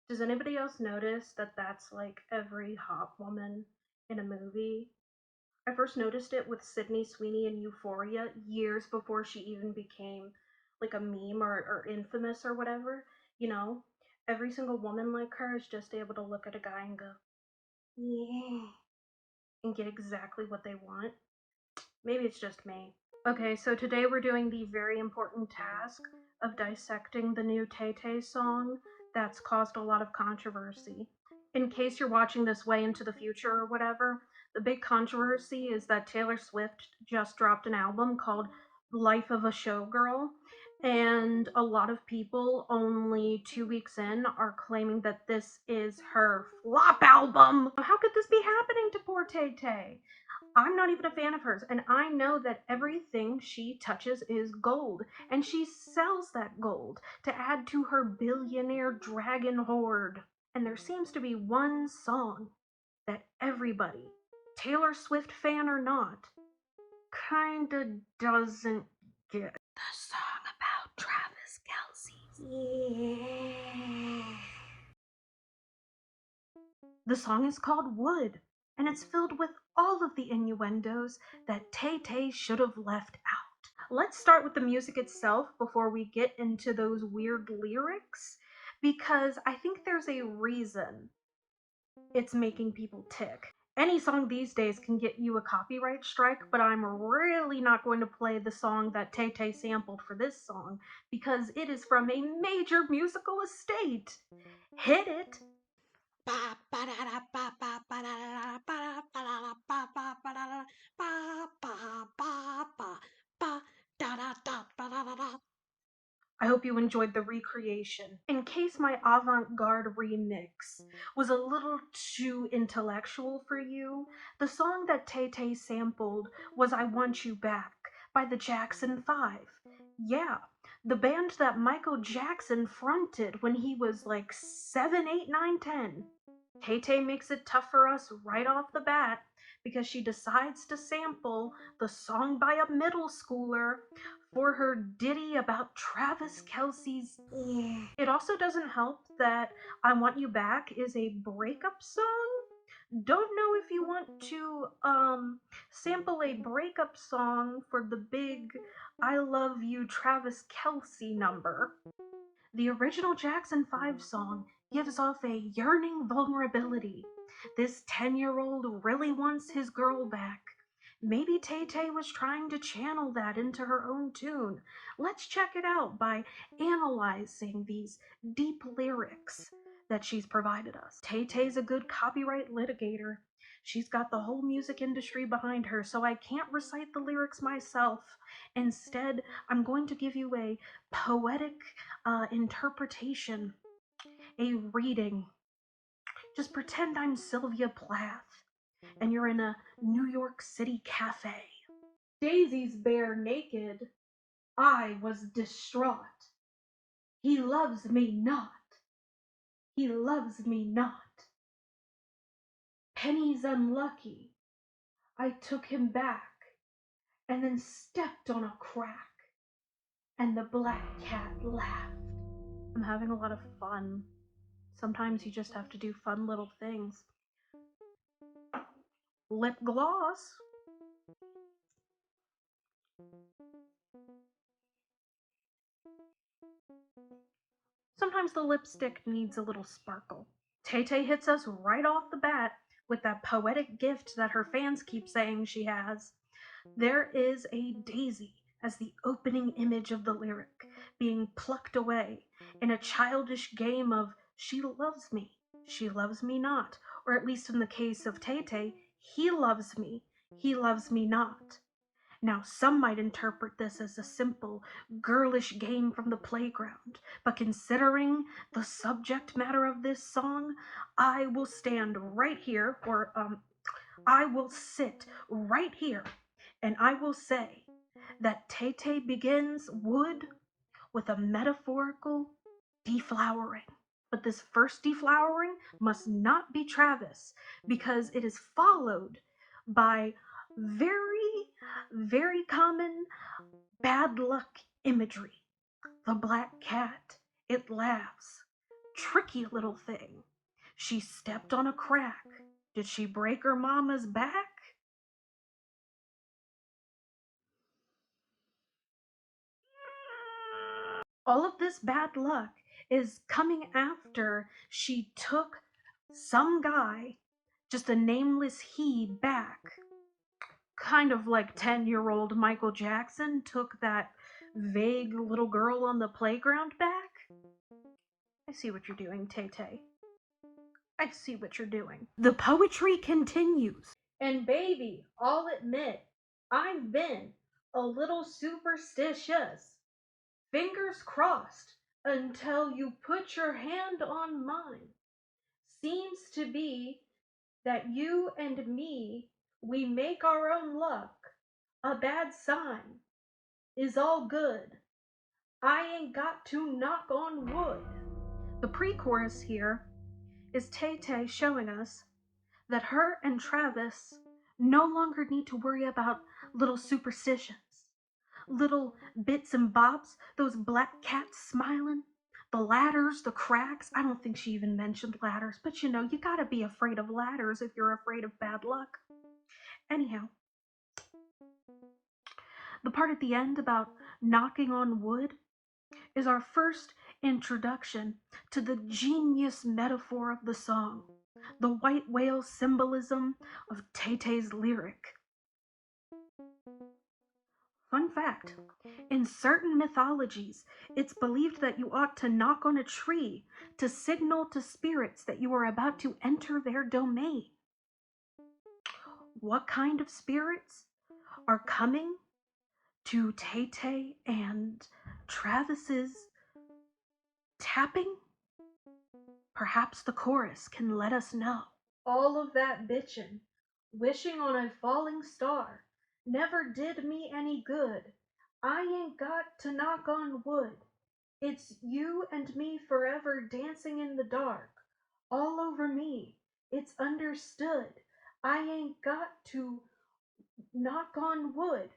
Does anybody else notice that that's like every hot woman in a movie? I first noticed it with Sydney Sweeney in Euphoria years before she even became like a meme or infamous or whatever. You know, every single woman like her is just able to look at a guy and go, yeah, and get exactly what they want. Maybe it's just me. Okay, so today we're doing the very important task of dissecting the new Tay Tay song that's caused a lot of controversy. In case you're watching this way into the future or whatever, the big controversy is that Taylor Swift just dropped an album called Life of a Showgirl, and a lot of people only 2 weeks in are claiming that this is her flop album. How could this be happening to poor Tay Tay? I'm not even a fan of hers, and I know that everything she touches is gold, and she sells that gold to add to her billionaire dragon hoard. And there seems to be one song that everybody, Taylor Swift fan or not, kinda doesn't get. The song about Travis Kelce. Yeah. The song is called Wood, and it's filled with all of the innuendos that Tay Tay should have left out. Let's start with the music itself before we get into those weird lyrics, because I think there's a reason it's making people tick. Any song these days can get you a copyright strike, but I'm really not going to play the song that Tay Tay sampled for this song because it is from a major musical estate. Hit it! I hope you enjoyed the recreation. In case my avant-garde remix was a little too intellectual for you, the song that Tay Tay sampled was I Want You Back by the Jackson 5. Yeah, the band that Michael Jackson fronted when he was like 7, 8, 9, 10. Tay Tay makes it tough for us right off the bat because she decides to sample the song by a middle schooler for her ditty about Travis Kelce's. It also doesn't help that I Want You Back is a breakup song. Don't know if you want to sample a breakup song for the big I Love You Travis Kelce number. The original Jackson 5 song gives off a yearning vulnerability. This 10-year-old really wants his girl back. Maybe Tay Tay was trying to channel that into her own tune. Let's check it out by analyzing these deep lyrics that she's provided us. Tay Tay's a good copyright litigator. She's got the whole music industry behind her, so I can't recite the lyrics myself. Instead, I'm going to give you a poetic interpretation, a reading. Just pretend I'm Sylvia Plath and you're in a New York City cafe. Daisy's bare naked. I was distraught. He loves me not. He loves me not. Penny's unlucky. I took him back and then stepped on a crack, and the black cat laughed. I'm having a lot of fun. Sometimes you just have to do fun little things. Lip gloss. Sometimes the lipstick needs a little sparkle. Tay Tay hits us right off the bat with that poetic gift that her fans keep saying she has. There is a daisy as the opening image of the lyric, being plucked away in a childish game of she loves me not, or at least in the case of Tay Tay, he loves me not. Now, some might interpret this as a simple, girlish game from the playground, but considering the subject matter of this song, I will stand right here, or I will sit right here, and I will say that Tay Tay begins Wood with a metaphorical deflowering. But this first deflowering must not be Travis, because it is followed by very, very common bad luck imagery. The black cat It laughs. Tricky little thing. She stepped on a crack. Did she break her mama's back? All of this bad luck is coming after she took some guy, just a nameless he, back. Kind of like 10-year-old Michael Jackson took that vague little girl on the playground back. I see what you're doing, Tay-Tay. I see what you're doing. The poetry continues. And baby, I'll admit, I've been a little superstitious. Fingers crossed until you put your hand on mine. Seems to be that you and me, we make our own luck. A bad sign is all good. I ain't got to knock on wood. The pre-chorus here is Tay-Tay showing us that her and Travis no longer need to worry about little superstitions, little bits and bobs, those black cats smiling, the ladders, the cracks. I don't think she even mentioned ladders, but you know, you gotta be afraid of ladders if you're afraid of bad luck. Anyhow, the part at the end about knocking on wood is our first introduction to the genius metaphor of the song, the white whale symbolism of Tay-Tay's lyric. Fun fact, in certain mythologies, it's believed that you ought to knock on a tree to signal to spirits that you are about to enter their domain. What kind of spirits are coming to Tay-Tay and Travis's tapping? Perhaps the chorus can let us know. All of that bitchin', wishing on a falling star, never did me any good. I ain't got to knock on wood. It's you and me forever dancing in the dark. All over me, it's understood. I ain't got to knock on wood.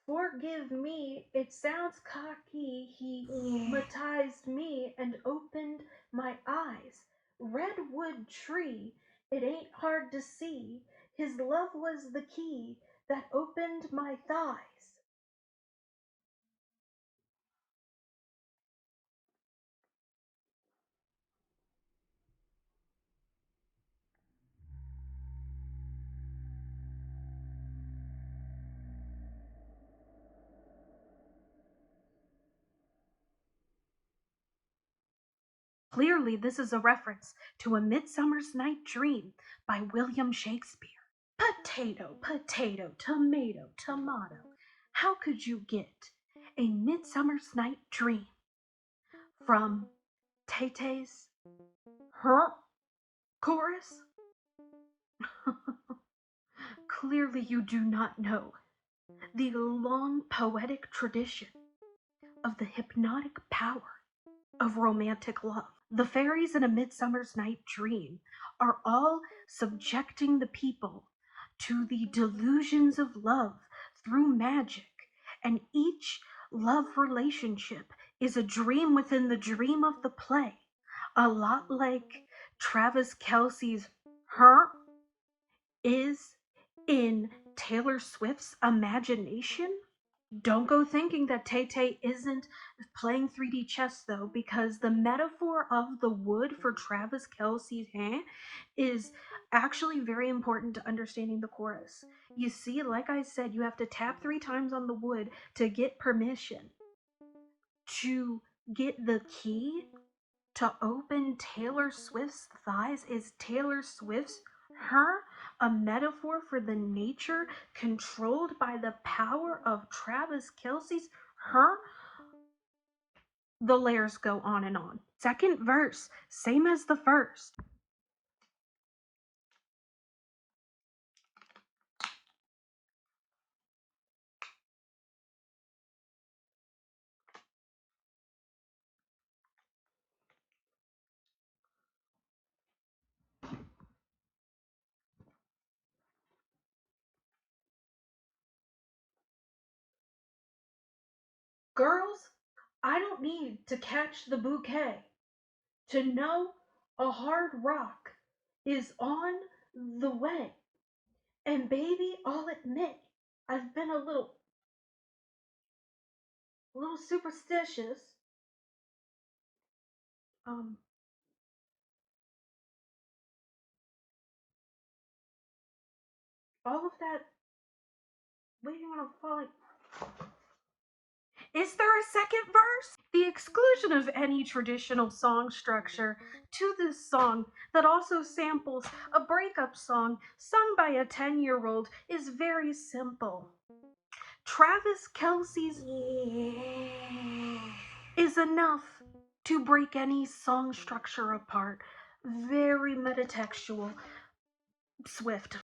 Forgive me, it sounds cocky. He hypnotized me and opened my eyes. Redwood tree, it ain't hard to see. His love was the key that opened my thighs. Clearly, this is a reference to A Midsummer's Night Dream by William Shakespeare. Potato, potato, tomato, tomato. How could you get A Midsummer's Night Dream from Tay-Tay's Her chorus? Clearly, you do not know the long poetic tradition of the hypnotic power of romantic love. The fairies in A Midsummer's Night Dream are all subjecting the people to the delusions of love through magic, and each love relationship is a dream within the dream of the play, a lot like Travis Kelce's Her is in Taylor Swift's Imagination. Don't go thinking that Tay-Tay isn't playing 3D chess though, because the metaphor of the wood for Travis Kelce's hand is actually very important to understanding the chorus. You see, like I said, you have to tap 3 times on the wood to get permission to get the key to open Taylor Swift's thighs. Is Taylor Swift's her a metaphor for the nature controlled by the power of Travis Kelce's her? The layers go on and on. Second verse, same as the first. Girls, I don't need to catch the bouquet to know a hard rock is on the way. And baby, I'll admit, I've been a little superstitious. Um, all of that waiting on a falling. Is there a second verse? The exclusion of any traditional song structure to this song that also samples a breakup song sung by a 10-year-old is very simple. Travis Kelsey's is enough to break any song structure apart. Very metatextual. Swift.